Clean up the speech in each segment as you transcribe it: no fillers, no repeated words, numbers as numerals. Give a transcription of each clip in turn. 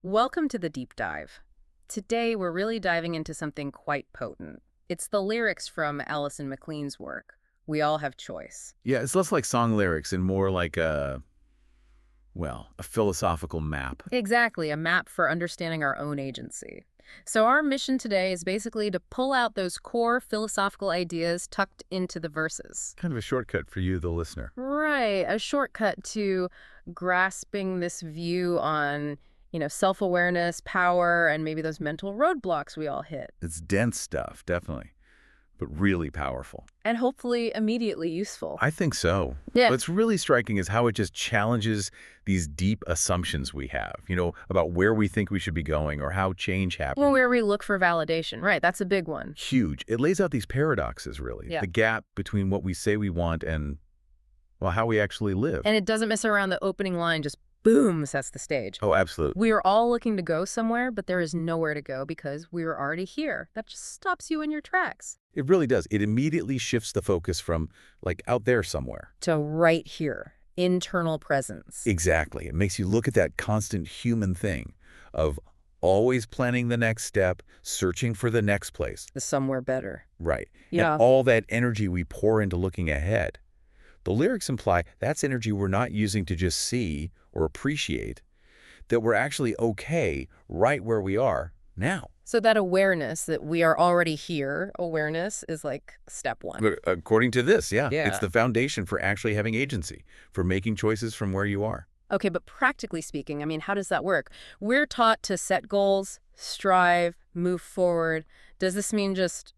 Welcome to the deep dive. Today we're really diving into something quite potent. It's the lyrics from Alison McLean's work, We All Have Choice. Yeah, it's less like song lyrics and more like a philosophical map. Exactly, a map for understanding our own agency. So our mission today is basically to pull out those core philosophical ideas tucked into the verses. Kind of a shortcut for you, the listener. Right, a shortcut to grasping this view on, self-awareness, power, and maybe those mental roadblocks we all hit. It's dense stuff, definitely, but really powerful. And hopefully immediately useful. I think so. Yeah. What's really striking is how it just challenges these deep assumptions we have, about where we think we should be going or how change happens. Well, where we look for validation. Right, that's a big one. Huge. It lays out these paradoxes, really. Yeah. The gap between what we say we want and, well, how we actually live. And it doesn't mess around. The opening line just boom sets the stage. Oh, absolutely. We are all looking to go somewhere, but there is nowhere to go because we are already here. That just stops you in your tracks. It really does. It immediately shifts the focus from, like, out there somewhere. To right here, internal presence. Exactly. It makes you look at that constant human thing of always planning the next step, searching for the next place. The somewhere better. Right. Yeah. And all that energy we pour into looking ahead. The lyrics imply that's energy we're not using to just see or appreciate, that we're actually okay right where we are now. So that awareness that we are already here, awareness is like step one. But according to this, yeah, Yeah. it's the foundation for actually having agency, for making choices from where you are. Okay, but practically speaking, I mean, how does that work? We're taught to set goals, strive, move forward. Does this mean just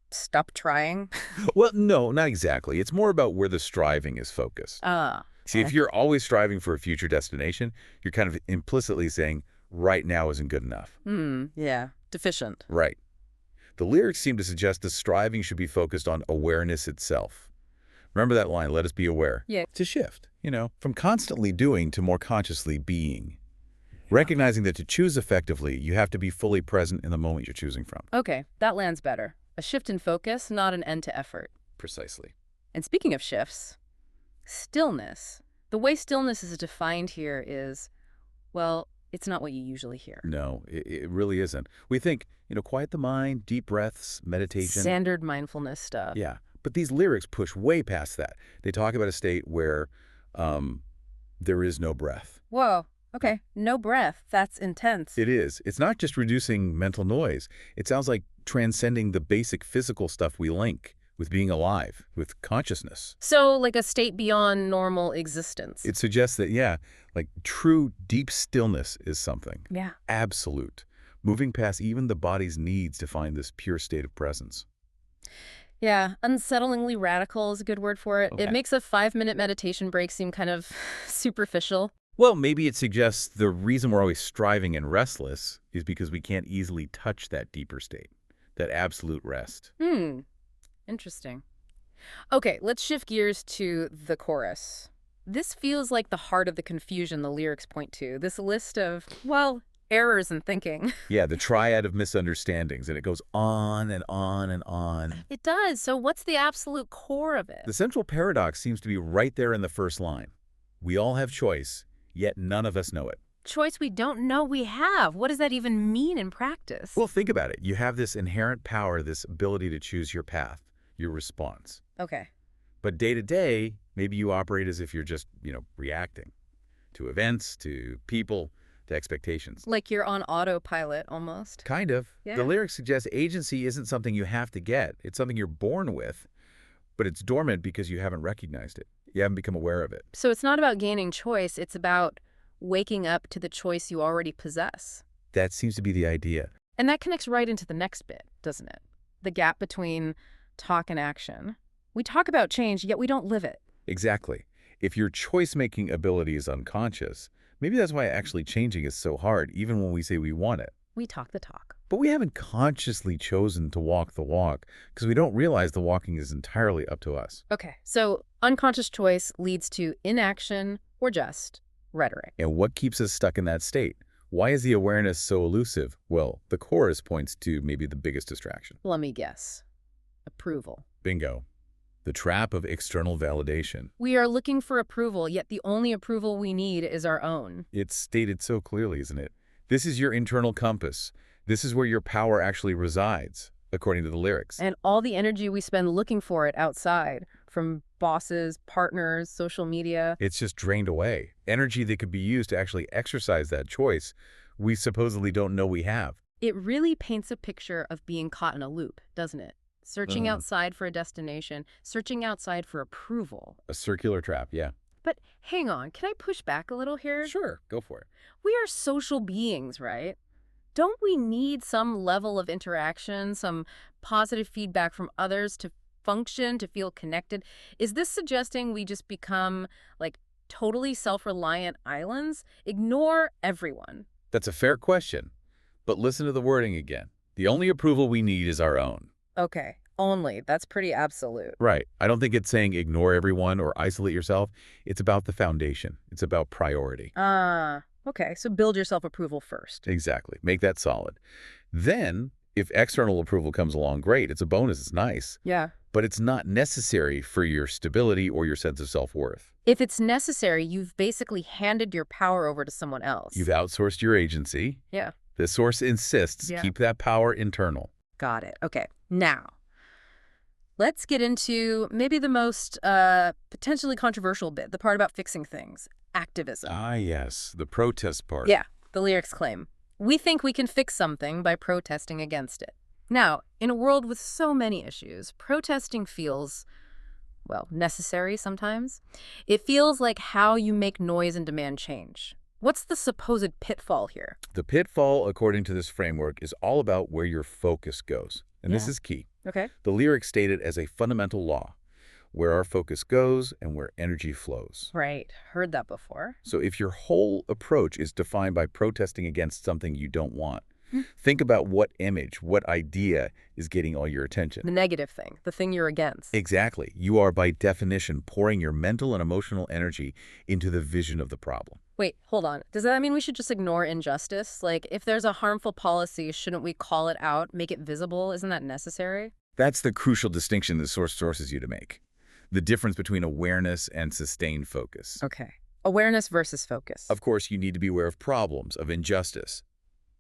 stop trying? Well, no, not exactly. It's more about where the striving is focused. See, if you're always striving for a future destination, you're kind of implicitly saying right now isn't good enough. Yeah, deficient. Right. The lyrics seem to suggest the striving should be focused on awareness itself. Remember that line, let us be aware. Yeah. It's a shift, from constantly doing to more consciously being. Recognizing that to choose effectively, you have to be fully present in the moment you're choosing from. Okay, that lands better. A shift in focus, not an end to effort. Precisely. And speaking of shifts, stillness. The way stillness is defined here is, well, it's not what you usually hear. No, it really isn't. We think, quiet the mind, deep breaths, meditation. Standard mindfulness stuff. Yeah, but these lyrics push way past that. They talk about a state where there is no breath. Whoa, okay, no breath. That's intense. It is. It's not just reducing mental noise. It sounds like transcending the basic physical stuff we link with being alive, with consciousness. So like a state beyond normal existence. It suggests that, yeah, like true deep stillness is something. Yeah. Absolute. Moving past even the body's needs to find this pure state of presence. Yeah, unsettlingly radical is a good word for it. Okay. It makes a 5-minute meditation break seem kind of superficial. Well, maybe it suggests the reason we're always striving and restless is because we can't easily touch that deeper state, that absolute rest. Interesting. Okay, let's shift gears to the chorus. This feels like the heart of the confusion the lyrics point to. This list of, well, errors in thinking. Yeah, the triad of misunderstandings, and it goes on and on and on. It does. So what's the absolute core of it? The central paradox seems to be right there in the first line. We all have choice, yet none of us know it. Choice we don't know we have. What does that even mean in practice? Well, think about it. You have this inherent power, this ability to choose your path, your response. Okay. But day to day, maybe you operate as if you're just, reacting to events, to people, to expectations. Like you're on autopilot almost. Kind of. Yeah. The lyrics suggest agency isn't something you have to get. It's something you're born with, but it's dormant because you haven't recognized it. You haven't become aware of it. So it's not about gaining choice. It's about waking up to the choice you already possess. That seems to be the idea. And that connects right into the next bit, doesn't it? The gap between talk and action. We talk about change, yet we don't live it. Exactly. If your choice-making ability is unconscious, maybe that's why actually changing is so hard, even when we say we want it. We talk the talk. But we haven't consciously chosen to walk the walk because we don't realize the walking is entirely up to us. Okay, so unconscious choice leads to inaction or just rhetoric. And what keeps us stuck in that state? Why is the awareness so elusive? Well, the chorus points to maybe the biggest distraction. Let me guess. Approval. Bingo. The trap of external validation. We are looking for approval, yet the only approval we need is our own. It's stated so clearly, isn't it? This is your internal compass. This is where your power actually resides, according to the lyrics. And all the energy we spend looking for it outside, from bosses, partners, social media. It's just drained away. Energy that could be used to actually exercise that choice we supposedly don't know we have. It really paints a picture of being caught in a loop, doesn't it? Searching outside for a destination, searching outside for approval. A circular trap, yeah. But hang on, can I push back a little here? Sure, go for it. We are social beings, right? Don't we need some level of interaction, some positive feedback from others to function, to feel connected? Is this suggesting we just become, like, totally self-reliant islands? Ignore everyone. That's a fair question. But listen to the wording again. The only approval we need is our own. Okay, only. That's pretty absolute. Right. I don't think it's saying ignore everyone or isolate yourself. It's about the foundation. It's about priority. Okay, so build your self-approval first. Exactly. Make that solid. Then, if external approval comes along, great. It's a bonus. It's nice. Yeah. But it's not necessary for your stability or your sense of self-worth. If it's necessary, you've basically handed your power over to someone else. You've outsourced your agency. Yeah. The source insists keep that power internal. Got it. Okay. Now, let's get into maybe the most potentially controversial bit, the part about fixing things, activism. Ah, yes, the protest part. Yeah, the lyrics claim, we think we can fix something by protesting against it. Now, in a world with so many issues, protesting feels, well, necessary sometimes. It feels like how you make noise and demand change. What's the supposed pitfall here? The pitfall, according to this framework, is all about where your focus goes. And this is key. Okay. The lyrics state it as a fundamental law, where our focus goes and where energy flows. Right. Heard that before. So if your whole approach is defined by protesting against something you don't want, think about what image, what idea is getting all your attention. The negative thing, the thing you're against. Exactly. You are, by definition, pouring your mental and emotional energy into the vision of the problem. Wait, hold on. Does that mean we should just ignore injustice? Like, if there's a harmful policy, shouldn't we call it out, make it visible? Isn't that necessary? That's the crucial distinction the source forces you to make. The difference between awareness and sustained focus. Okay. Awareness versus focus. Of course, you need to be aware of problems, of injustice.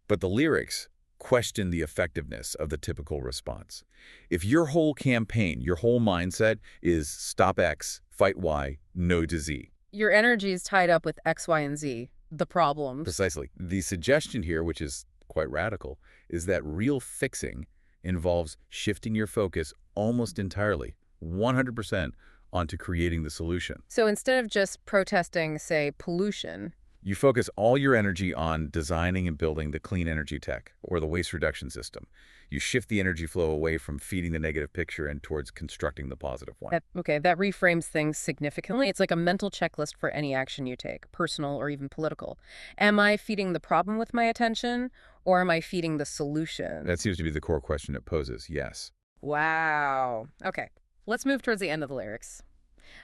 But the lyrics question the effectiveness of the typical response. If your whole campaign, your whole mindset is stop X, fight Y, no to Z. Your energy is tied up with X, Y, and Z, the problems. Precisely. The suggestion here, which is quite radical, is that real fixing involves shifting your focus almost entirely, 100%, onto creating the solution. So instead of just protesting, say, pollution, you focus all your energy on designing and building the clean energy tech or the waste reduction system. You shift the energy flow away from feeding the negative picture and towards constructing the positive one. that reframes things significantly. It's like a mental checklist for any action you take, personal or even political. Am I feeding the problem with my attention, or am I feeding the solution? That seems to be the core question it poses, yes. Wow. Okay, let's move towards the end of the lyrics.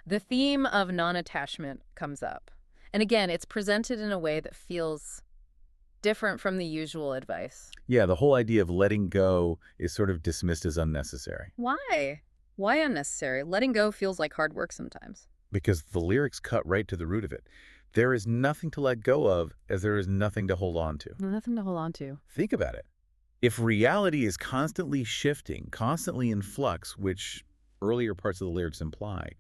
The theme of non-attachment comes up. And again, it's presented in a way that feels different from the usual advice. Yeah, the whole idea of letting go is sort of dismissed as unnecessary. Why? Why unnecessary? Letting go feels like hard work sometimes. Because the lyrics cut right to the root of it. There is nothing to let go of as there is nothing to hold on to. Nothing to hold on to. Think about it. If reality is constantly shifting, constantly in flux, which earlier parts of the lyrics imply,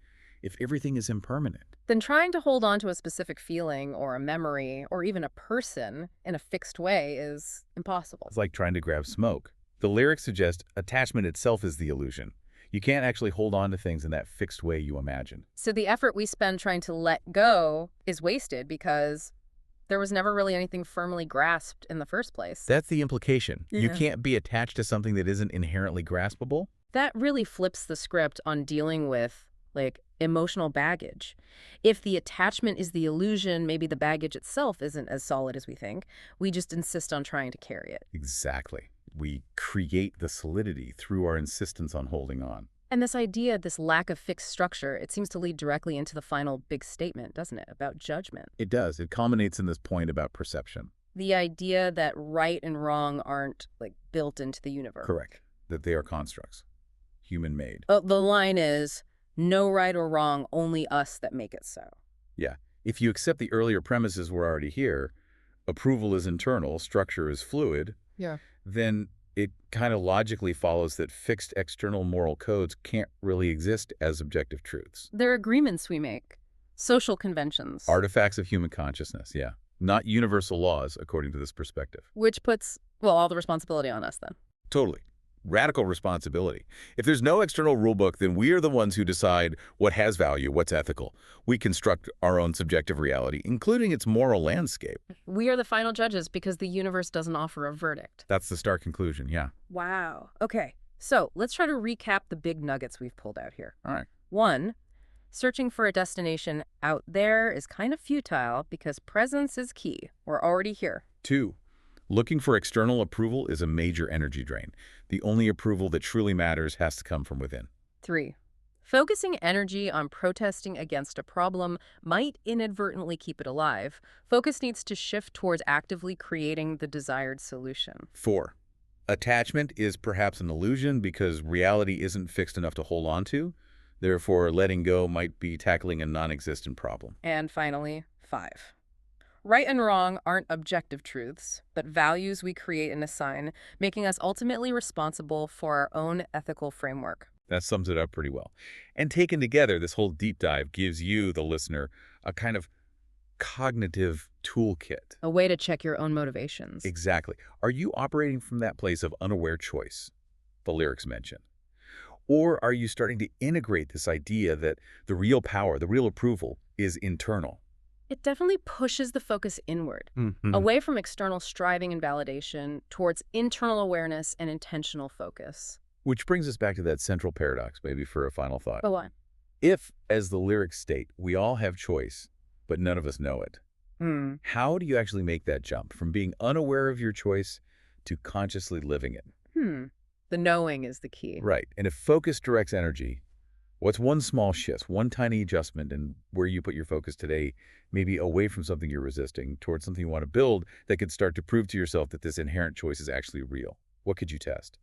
if everything is impermanent, then trying to hold on to a specific feeling or a memory or even a person in a fixed way is impossible. it's like trying to grab smoke. The lyrics suggest attachment itself is the illusion. You can't actually hold on to things in that fixed way you imagine. So the effort we spend trying to let go is wasted because there was never really anything firmly grasped in the first place. That's the implication. You Yeah. can't be attached to something that isn't inherently graspable. That really flips the script on dealing with, like, emotional baggage. If the attachment is the illusion, maybe the baggage itself isn't as solid as we think. We just insist on trying to carry it. Exactly. We create the solidity through our insistence on holding on. And this idea, this lack of fixed structure, it seems to lead directly into the final big statement, doesn't it, about judgment? It does. It culminates in this point about perception. The idea that right and wrong aren't, like, built into the universe. Correct. That they are constructs, human-made. The line is, no right or wrong, only us that make it so. Yeah. If you accept the earlier premises were already here, approval is internal, structure is fluid, Yeah. then it kind of logically follows that fixed external moral codes can't really exist as objective truths. They're agreements we make, social conventions, Artifacts of human consciousness, yeah. Not universal laws, according to this perspective. which puts, well, all the responsibility on us then. Totally. Radical responsibility. If there's no external rulebook, then we are the ones who decide what has value, what's ethical. We construct our own subjective reality, including its moral landscape. We are the final judges because the universe doesn't offer a verdict. That's the stark conclusion, yeah. Wow. Okay, so let's try to recap the big nuggets we've pulled out here. All right. 1, searching for a destination out there is kind of futile because presence is key. We're already here. 2, looking for external approval is a major energy drain. The only approval that truly matters has to come from within. 3, focusing energy on protesting against a problem might inadvertently keep it alive. Focus needs to shift towards actively creating the desired solution. 4, attachment is perhaps an illusion because reality isn't fixed enough to hold on to. Therefore, letting go might be tackling a non-existent problem. And finally, 5, right and wrong aren't objective truths, but values we create and assign, making us ultimately responsible for our own ethical framework. That sums it up pretty well. And taken together, this whole deep dive gives you, the listener, a kind of cognitive toolkit. A way to check your own motivations. Exactly. Are you operating from that place of unaware choice the lyrics mention? Or are you starting to integrate this idea that the real power, the real approval, is internal? It definitely pushes the focus inward, Mm-hmm. away from external striving and validation, towards internal awareness and intentional focus. Which brings us back to that central paradox, maybe for a final thought. Go on. If, as the lyrics state, we all have choice, but none of us know it, how do you actually make that jump from being unaware of your choice to consciously living it? The knowing is the key. Right. And if focus directs energy, what's one small shift, one tiny adjustment in where you put your focus today, maybe away from something you're resisting towards something you want to build that could start to prove to yourself that this inherent choice is actually real? What could you test?